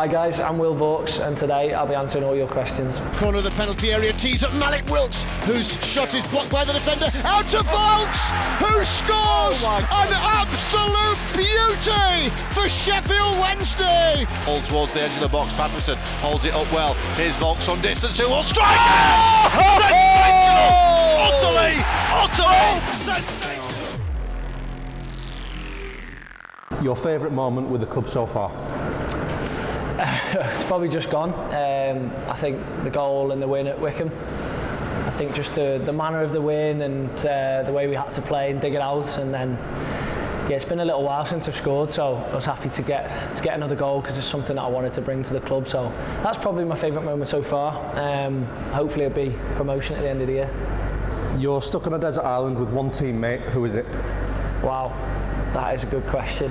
Hi guys, I'm Will Vaulks and today I'll be answering all your questions. Corner of the penalty area, tees up Malik Wilkes, whose shot is blocked by the defender, out to Vaulks, who scores an absolute beauty for Sheffield Wednesday. All towards the edge of the box, Patterson holds it up well, here's Vaulks on distance, who will strike it! Utterly sensational! Your favourite moment with the club so far? It's probably just gone. I think the goal and the win at Wycombe. I think just the manner of the win and the way we had to play and dig it out, and then it's been a little while since I've scored, so I was happy to get another goal because it's something that I wanted to bring to the club. So that's probably my favourite moment so far. Hopefully it'll be promotion at the end of the year. You're stuck on a desert island with one teammate. Who is it? Wow, that is a good question.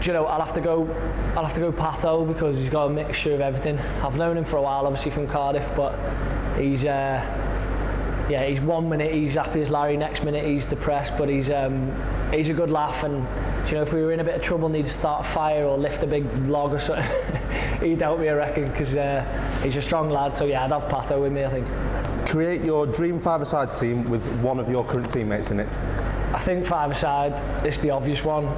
Do you know, I'll have to go Pato because he's got a mixture of everything. I've known him for a while, obviously from Cardiff, but he's 1 minute he's happy as Larry, next minute he's depressed, but he's a good laugh, and you know, if we were in a bit of trouble, need to start a fire or lift a big log or something, he'd help me, I reckon, because he's a strong lad. So yeah, I'd have Pato with me, I think. Create your dream five-a-side team with one of your current teammates in it. I think five-a-side is the obvious one.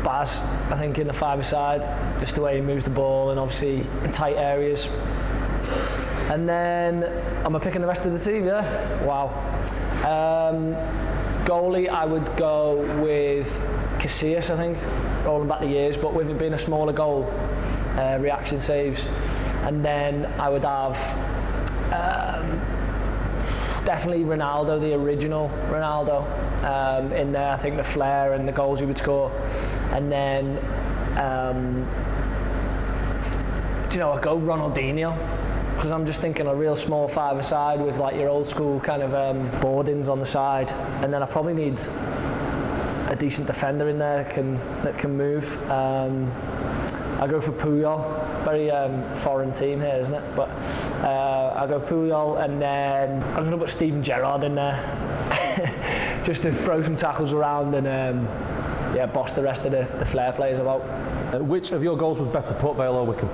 Baz, I think, in the five-a-side, just the way he moves the ball and obviously in tight areas. And then, am I picking the rest of the team? Yeah? Wow. Goalie, I would go with Casillas, I think, rolling back the years, but with it being a smaller goal, reaction saves. And then I would have definitely Ronaldo, the original Ronaldo, in there. I think the flair and the goals he would score. And then, do you know, I'd go Ronaldinho, because I'm just thinking a real small five-a-side with like your old school kind of boardings on the side. And then I probably need a decent defender in there that can move. I go for Puyol. Very foreign team here, isn't it? But I'll go Puyol, and then I'm going to put Steven Gerrard in there just to throw some tackles around and boss the rest of the flair players about. Which of your goals was better, Port Vale or Wycombe?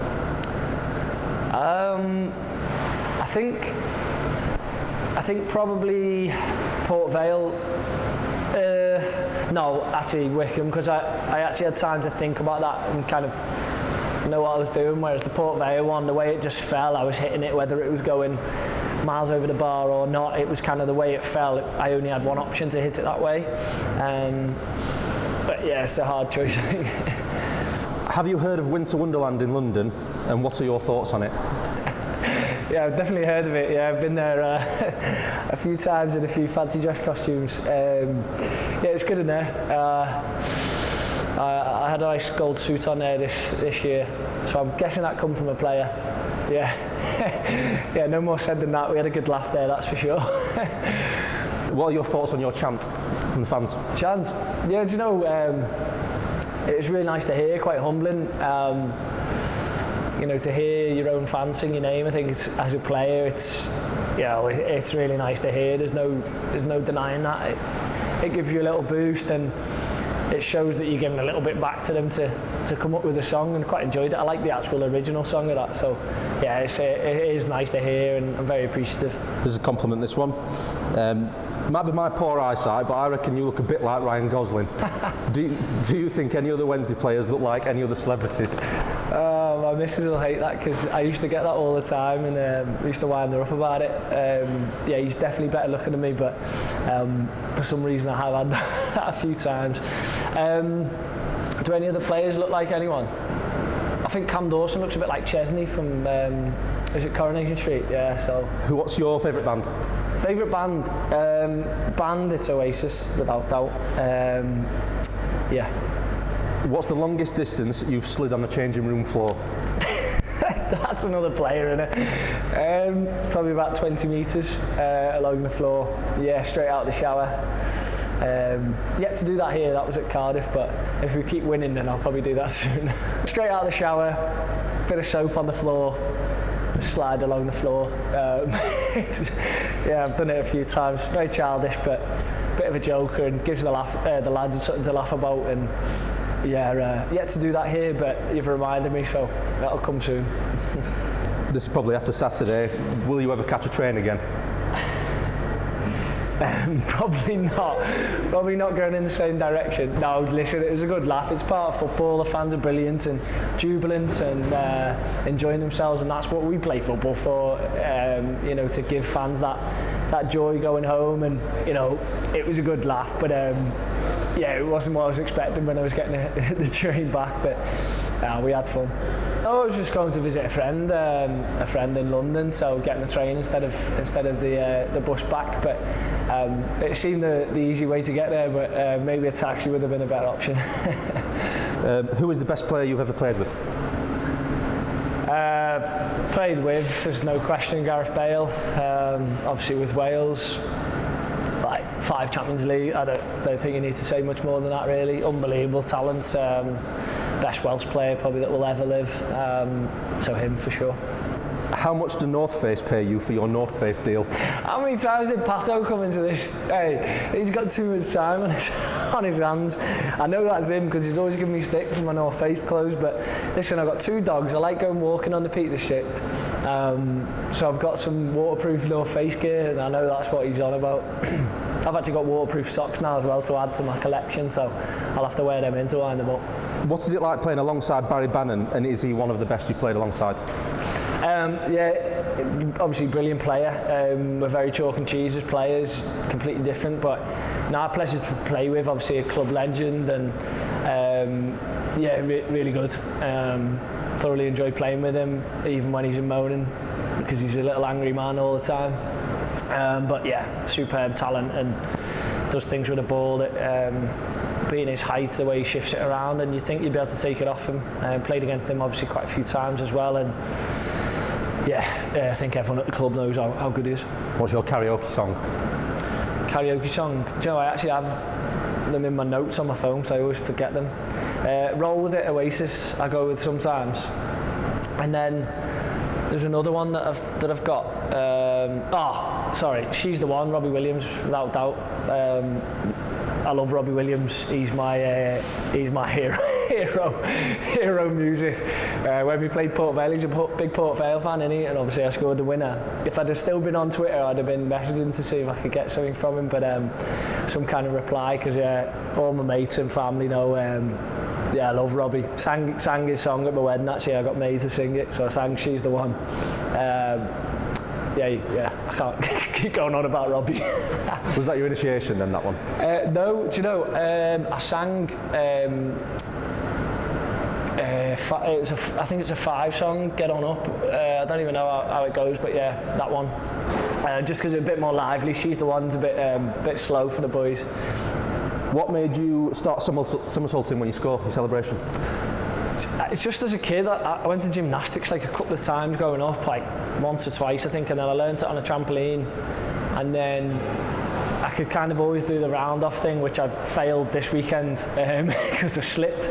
I think probably Port Vale. No, actually Wycombe, because I actually had time to think about that and kind of know what I was doing, whereas the Port Vale one, the way it just fell, I was hitting it whether it was going miles over the bar or not. It was kind of the way it fell. I only had one option to hit it that way. But yeah, it's a hard choice, I think. Have you heard of Winter Wonderland in London, and what are your thoughts on it? Yeah, I've definitely heard of it. Yeah, I've been there a few times in a few fancy dress costumes. Yeah, it's good in there. I had a nice gold suit on there this year, so I'm guessing that come from a player. Yeah, yeah, no more said than that. We had a good laugh there, that's for sure. What are your thoughts on your chant from the fans? Chant? Yeah, do you know, it was really nice to hear, quite humbling. You know, to hear your own fans sing your name, I think it's, as a player, it's really nice to hear. There's no denying that. It gives you a little boost, and it shows that you're giving a little bit back to them to come up with a song, and quite enjoyed it. I like the actual original song of that, so yeah, it is nice to hear, and I'm very appreciative. This is a compliment, this one. Might be my poor eyesight, but I reckon you look a bit like Ryan Gosling. Do you think any other Wednesday players look like any other celebrities? My missus will hate that, because I used to get that all the time, and used to wind her up about it. Yeah, he's definitely better looking than me, but for some reason I have had that a few times. Do any other players look like anyone? I think Cam Dawson looks a bit like Chesney from, is it Coronation Street? Yeah, so. What's your favourite band? Favourite band? It's Oasis, without doubt. Yeah. What's the longest distance you've slid on a changing room floor? That's another player, isn't it? Probably about 20 metres along the floor. Yeah, straight out the shower. Yet to do that here, that was at Cardiff, but if we keep winning, then I'll probably do that soon. Straight out the shower, bit of soap on the floor, slide along the floor. Yeah, I've done it a few times. Very childish, but bit of a joker and gives the lads something to laugh about. And yeah, yet to do that here, but you've reminded me, so that'll come soon. This is probably after Saturday. Will you ever catch a train again? Probably not. Probably not going in the same direction. No, listen, it was a good laugh. It's part of football. The fans are brilliant and jubilant and enjoying themselves, and that's what we play football for. You know, to give fans that joy going home, and you know, it was a good laugh. But yeah, it wasn't what I was expecting when I was getting the train back. But we had fun. I was just going to visit a friend in London, so getting the train instead of the bus back. But it seemed the easy way to get there, but maybe a taxi would have been a better option. Who is the best player you've ever played with? Played with, there's no question, Gareth Bale. Obviously with Wales, like 5 Champions League. I don't think you need to say much more than that, really. Unbelievable talent. Best Welsh player probably that will ever live. So him for sure. How much do North Face pay you for your North Face deal? How many times did Pato come into this? Hey, he's got too much time on his hands. I know that's him because he's always giving me stick for my North Face clothes. But listen, I've got 2 dogs. I like going walking on the Peak District. So I've got some waterproof North Face gear, and I know that's what he's on about. I've actually got waterproof socks now as well to add to my collection, so I'll have to wear them in to wind them up. What is it like playing alongside Barry Bannon, and is he one of the best you've played alongside? Yeah, obviously brilliant player. We're very chalk and cheese as players, completely different, but a pleasure to play with. Obviously a club legend, and yeah, really good. Thoroughly enjoy playing with him, even when he's moaning, because he's a little angry man all the time. But yeah, superb talent and does things with the ball that, being his height, the way he shifts it around, and you think you'd be able to take it off him. Played against him obviously quite a few times as well, and yeah, I think everyone at the club knows how good he is. What's your karaoke song? Karaoke song? Do you know, I actually have them in my notes on my phone, so I always forget them. Roll With It, Oasis, I go with sometimes. And then there's another one that I've got. Sorry, She's the One, Robbie Williams, without doubt. I love Robbie Williams. He's my hero music. When we played Port Vale, he's a big Port Vale fan, isn't he? And obviously I scored the winner. If I'd have still been on Twitter, I'd have been messaging to see if I could get something from him, but some kind of reply, because all my mates and family know. I love Robbie. Sang his song at my wedding. Actually, I got made to sing it, so I sang She's the One. Yeah, I can't keep going on about Robbie. Was that your initiation then, that one? No, do you know, I sang, I think it's a 5 song, Get On Up. I don't even know how it goes, but yeah, that one. Just because it's a bit more lively. She's the One's a bit slow for the boys. What made you start somersaulting when you score in celebration? It's just as a kid, I went to gymnastics like a couple of times growing up, like once or twice I think, and then I learned it on a trampoline, and then I could kind of always do the round off thing, which I failed this weekend because I slipped.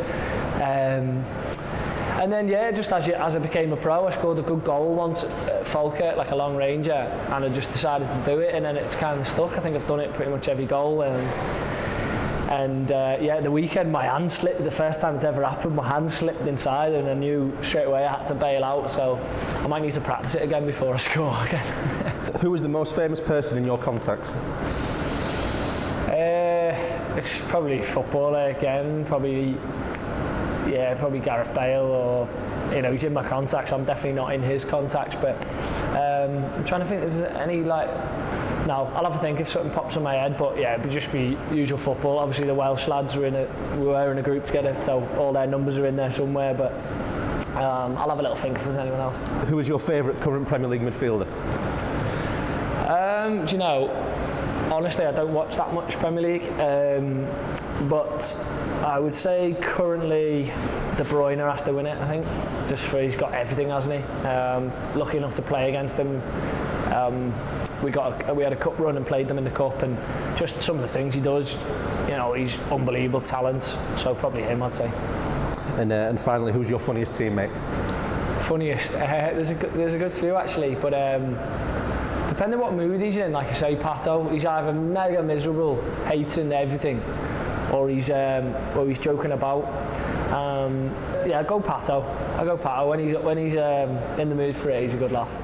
And then just as I became a pro, I scored a good goal once at Falkirk, like a long ranger, and I just decided to do it, and then it's kind of stuck. I think I've done it pretty much every goal. And the weekend my hand slipped, the first time it's ever happened, my hand slipped inside, and I knew straight away I had to bail out, so I might need to practice it again before I score again. Who is the most famous person in your contacts? It's probably footballer again, probably Gareth Bale, or he's in my contacts. I'm definitely not in his contacts, but I'm trying to think if there's any No, I'll have to think if something pops in my head, but yeah, it would just be usual football. Obviously the Welsh lads we were in a group together, so all their numbers are in there somewhere, but I'll have a little think if there's anyone else. Who is your favourite current Premier League midfielder? Do you know, honestly I don't watch that much Premier League, but I would say currently De Bruyne has to win it, I think, just for he's got everything, hasn't he? Lucky enough to play against him. We had a cup run and played them in the cup, and just some of the things he does, he's unbelievable talent, so probably him, I'd say. And finally, who's your funniest teammate? Funniest? There's a good few actually, but the Depending what mood he's in, like I say, Pato, he's either mega miserable, hating everything, or he's joking about. Yeah, I go Pato when he's in the mood for it. He's a good laugh.